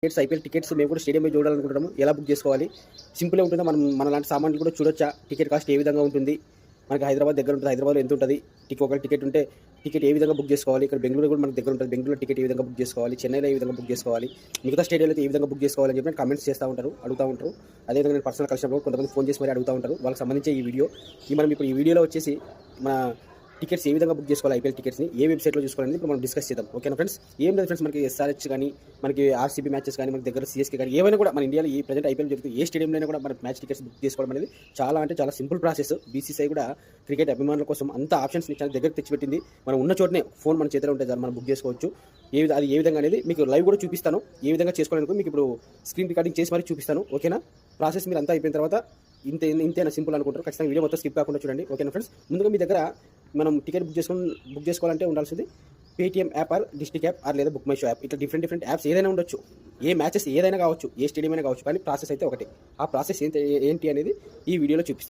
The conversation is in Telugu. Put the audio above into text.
ఐపీఎల్ టికెట్స్ మేము కూడా స్టేడియం చూడాలనుకుంటున్నాము. ఎలా బుక్ చేసుకోవాలి? సింపుల్గా ఉంటుందా? మన లాంటి సామాన్లు కూడా చూడొచ్చా? టికెట్ కాస్ట్ ఏ విధంగా ఉంటుంది? మనకి హైదరాబాద్ దగ్గర ఉంటుంది. హైదరాబాద్లో ఎంత ఉంటుంది? ఒక టికెట్ ఉంటే టికెట్ ఏ విధంగా బుక్ చేసుకోవాలి? ఇక్కడ బెంగళూరు కూడా మనకు దగ్గర ఉంటుంది. బెంగళూరులో టికెట్ ఏ విధంగా బుక్ చేసుకోవాలి? చెన్నైలో ఏ విధంగా బుక్ చేసుకోవాలి? మిగతా స్టేడియంలో అయితే ఏ విధంగా బుక్ చేసుకోవాలని చెప్పి కామెంట్స్ చేస్తూ ఉంటారు, అడుగుతూ ఉంటారు. అదేవిధంగా నేను పర్సనల్ కలిసినప్పుడు కొంతమంది ఫోన్ చేసి మరి అడుగుతూ ఉంటారు. వాళ్ళకి సంబంధించి ఈ వీడియో మనం ఇప్పుడు ఈ వీడియోలో వచ్చేసి మన టికెట్స్ ఏ విధంగా బుక్ చేసుకోవాలి, ఐపీఎల్ టికెట్స్ని ఏ వెబ్సైట్లో చూసుకోవాలని ఇప్పుడు మనం డిస్కస్ చేద్దాం. ఓకేనా ఫ్రెండ్స్? ఏం లేదు ఫ్రెండ్స్, మనకి ఎస్ఆర్హెచ్ కానీ, మనకి ఆర్సీబీ మ్యాచెస్ కానీ, మనకి దగ్గర సీఎస్కే కానీ ఏమైనా కూడా మన ఇండియాలో ఈ ప్రజెంట్ ఐపీఎల్ జరుగుతుంది ఏ స్టేడియంలో కూడా మన మ్యాచ్ టికెట్స్ బుక్ చేసుకోవడం అనేది చాలా సింపుల్ ప్రాసెస్. బీసీసీఐ కూడా క్రికెట్ అభిమానుల కోసం అంత ఆప్షన్స్ చాలా దగ్గర తెచ్చిపెట్టింది. మనం ఉన్న చోటనే ఫోన్ మన చేతిలో ఉంటే మనం బుక్ చేసుకోవచ్చు. అది ఏ విధంగా అనేది మీకు లైవ్ కూడా చూపిస్తాను. ఏ విధంగా చేసుకోవాలనుకో మీకు ఇప్పుడు స్క్రీన్ రికార్డింగ్ చేసి మరీ చూపిస్తాను. ఓకేనా? ప్రాసెస్ మీరు అంతా అయిపోయిన తర్వాత ఇంతేనా సింపుల్ అనుకుంటారు. ఖచ్చితంగా వీడియో మొత్తం స్కిప్ కాకుండా చూడండి. ఓకేనా ఫ్రెండ్స్? ముందుగా మీ దగ్గర మనం టికెట్ బుక్ చేసుకోవాలంటే ఉండాల్సింది Paytm app or district app or లేదా బుక్ మై షో యాప్. ఇట్లా డిఫరెంట్ యాప్స్ ఏదైనా ఉండొచ్చు. ఏ మ్యాచెస్ ఏదైనా కావచ్చు, ఏ స్టేడియం అయినా కావచ్చు, కానీ ప్రాసెస్ అయితే ఒకటి. ఆ ప్రాసెస్ ఏంటి అనేది ఈ వీడియోలో చూపిస్తాను.